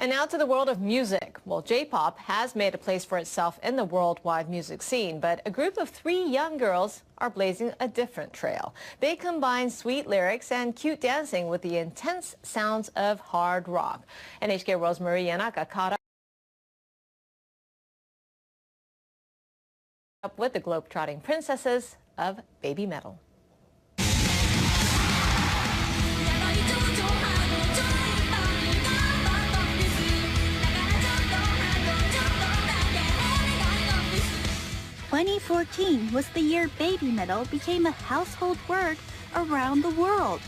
And now to the world of music. Well, J-pop has made a place for itself in the worldwide music scene, but a group of 3 young girls are blazing a different trail. They combine sweet lyrics and cute dancing with the intense sounds of hard rock. NHK Rosemary Yanaka caught up with the globe-trotting princesses of Baby Metal. "2014 was the year Baby Metal became a household word around the world.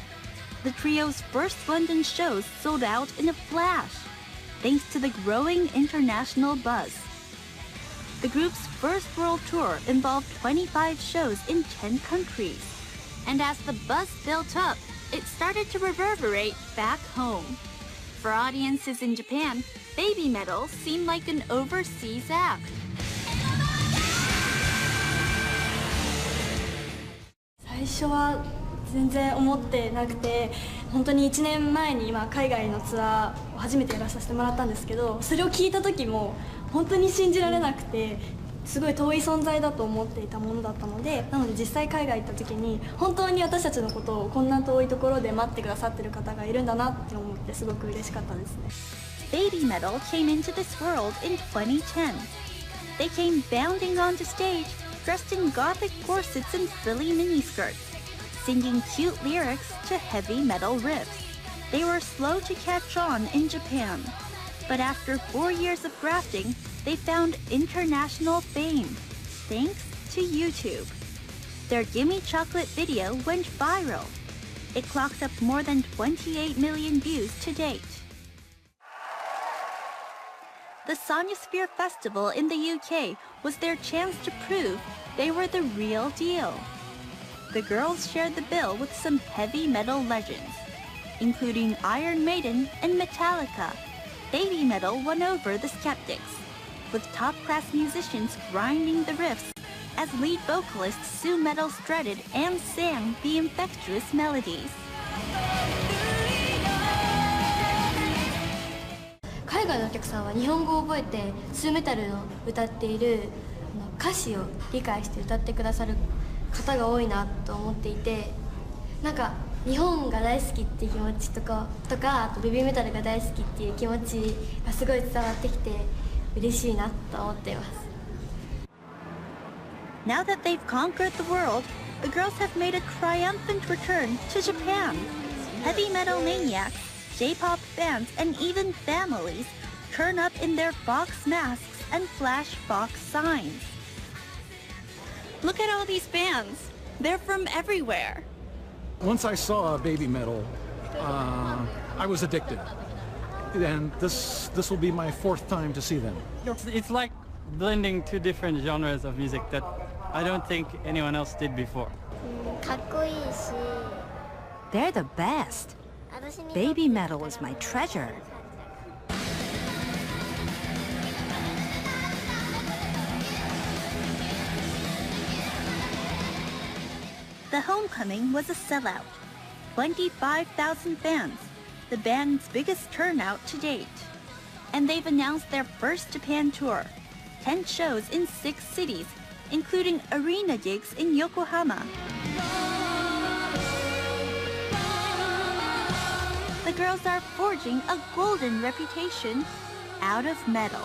The trio's first London shows sold out in a flash, thanks to the growing international buzz. The group's first world tour involved 25 shows in 10 countries. And as the buzz built up, it started to reverberate back home. For audiences in Japan, Baby Metal seemed like an overseas act. 最初は全然思ってなくて、本当に1年前に海外のツアーを初めてやらさせてもらったんですけど、それを聞いた時も本当に信じられなくて、すごい遠い存在だと思っていたものだったので、なので実際海外行った時に本当に私たちのことをこんな遠いところで待ってくださってる方がいるんだなって思ってすごく嬉しかったですね。Baby Metal came into this world in 2010. They came bounding onto stage, dressed in gothic corsets and frilly miniskirts, singing cute lyrics to heavy metal riffs. They were slow to catch on in Japan, but after 4 years of grafting, they found international fame, thanks to YouTube. Their Gimme Chocolate video went viral. It clocked up more than 28 million views to date. The Sonyasphere Festival in the UK was their chance to prove they were the real deal. The girls shared the bill with some heavy metal legends, including Iron Maiden and Metallica. Baby Metal won over the skeptics, with top-class musicians grinding the riffs as lead vocalist Sue Metal strutted and sang the infectious melodies. 海外のお客さんは日本語を覚えてスーメタルの歌っている歌詞を理解して歌ってくださる方が多いなと思っていて、なんか日本が大好きっていう気持ちとかあとベビーメタルが大好きっていう気持ちがすごい伝わってきて嬉しいなと思っています。Now that they've conquered the world, the girls have made a triumphant return to Japan. Heavy metal maniacs, J-pop fans, and even families turn up in their Fox masks and flash Fox signs. Look at all these fans. They're from everywhere. Once I saw Baby Metal, I was addicted. And this will be my 4th time to see them. It's like blending 2 different genres of music that I don't think anyone else did before. かっこいいし。 They're the best. Baby Metal is my treasure. The homecoming was a sellout. 25,000 fans, the band's biggest turnout to date. And they've announced their first Japan tour, 10 shows in 6 cities, including arena gigs in Yokohama. The girls are forging a golden reputation out of metal.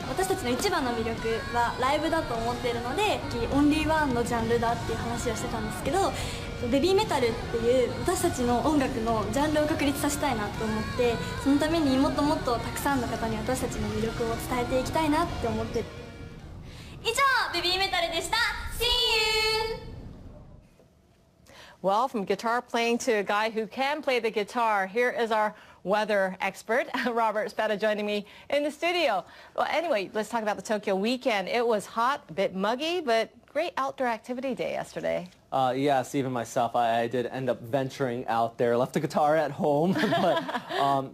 私たちの一番の魅力はライブだと思っているので、オンリーワンのジャンルだっていう話をしてたんですけど、ベビーメタルっていう私たちの音楽のジャンルを確立させたいなと思って、そのためにもっともっとたくさんの方に私たちの魅力を伝えていきたいなって思ってる。以上、ベビーメタルでした。See you! Well, from guitar playing to a guy who can play the guitar, here is our weather expert, Robert Spada, joining me in the studio. Well, anyway, let's talk about the Tokyo weekend. It was hot, a bit muggy, but great outdoor activity day yesterday. Yes, even myself, I did end up venturing out there. Left the guitar at home, but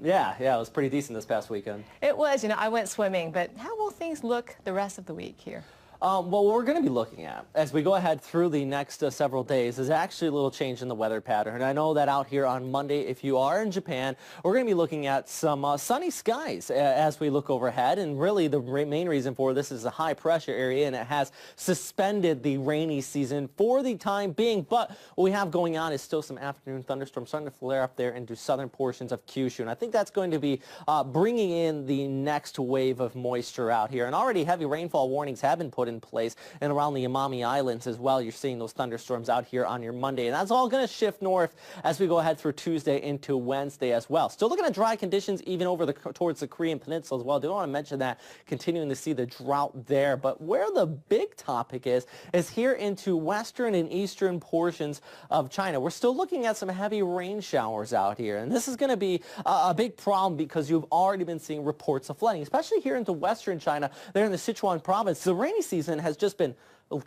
yeah, it was pretty decent this past weekend. It was. You know, I went swimming, but how will things look the rest of the week here? Well, what we're going to be looking at as we go ahead through the next several days is actually a little change in the weather pattern. And I know that out here on Monday, if you are in Japan, we're going to be looking at some sunny skies as we look overhead. And really the main reason for this is a high pressure area, and it has suspended the rainy season for the time being. But what we have going on is still some afternoon thunderstorms starting to flare up there into southern portions of Kyushu. And I think that's going to be bringing in the next wave of moisture out here. And already heavy rainfall warnings have been put in place and around the Amami Islands as well. You're seeing those thunderstorms out here on your Monday, and that's all going to shift north as we go ahead through Tuesday into Wednesday as well. Still looking at dry conditions even over towards the Korean Peninsula as well. Do want to mention that, continuing to see the drought there. But where the big topic is here into western and eastern portions of China. We're still looking at some heavy rain showers out here, and this is going to be a big problem because you've already been seeing reports of flooding, especially here into western China, there in the Sichuan province. The rainy season has just been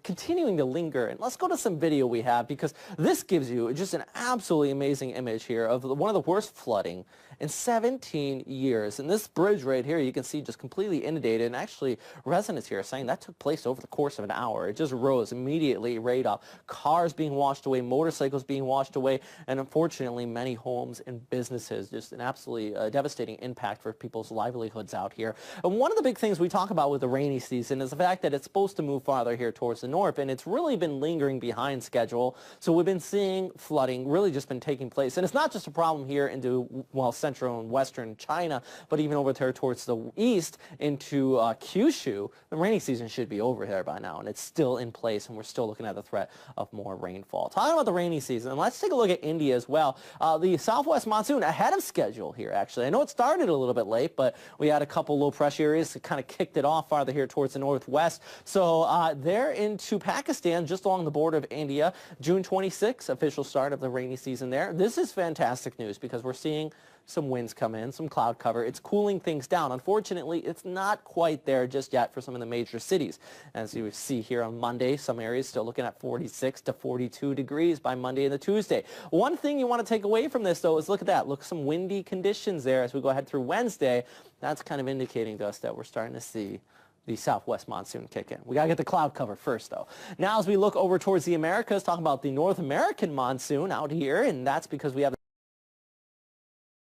continuing to linger. And let's go to some video we have, because this gives you just an absolutely amazing image here of one of the worst flooding in 17 years. And this bridge right here, you can see just completely inundated, and actually residents here are saying that took place over the course of an hour. It just rose immediately right up. Cars being washed away, motorcycles being washed away, and unfortunately many homes and businesses. Just an absolutely devastating impact for people's livelihoods out here. And one of the big things we talk about with the rainy season is the fact that it's supposed to move farther here towards the north, and it's really been lingering behind schedule. So we've been seeing flooding really just been taking place, and it's not just a problem here into, well, central and western China, but even over there towards the east into Kyushu. The rainy season should be over there by now, and it's still in place, and we're still looking at the threat of more rainfall. Talking about the rainy season, let's take a look at India as well. The southwest monsoon ahead of schedule here, actually. I know it started a little bit late, but we had a couple low pressure areas that kind of kicked it off farther here towards the northwest. So they're into Pakistan, just along the border of India. June 26th, official start of the rainy season there. This is fantastic news because we're seeing some winds come in, some cloud cover. It's cooling things down. Unfortunately, it's not quite there just yet for some of the major cities. As you see here on Monday, some areas still looking at 46 to 42 degrees by Monday and the Tuesday. One thing you want to take away from this, though, is look at that. Look, some windy conditions there as we go ahead through Wednesday. That's kind of indicating to us that we're starting to see the southwest monsoon kick in. We got to get the cloud cover first, though. Now, as we look over towards the Americas, talking about the North American monsoon out here, and that's because we have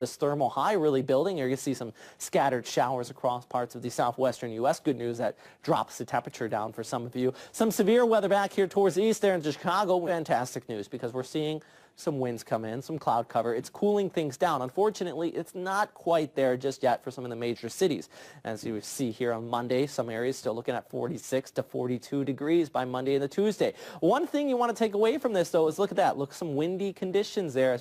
this thermal high really building. You're going to see some scattered showers across parts of the southwestern U.S. Good news, that drops the temperature down for some of you. Some severe weather back here towards the east there in Chicago. Fantastic news because we're seeing some winds come in, some cloud cover. It's cooling things down. Unfortunately, it's not quite there just yet for some of the major cities. As you see here on Monday, some areas still looking at 46 to 42 degrees by Monday and the Tuesday. One thing you want to take away from this, though, is look at that. Look, some windy conditions there as we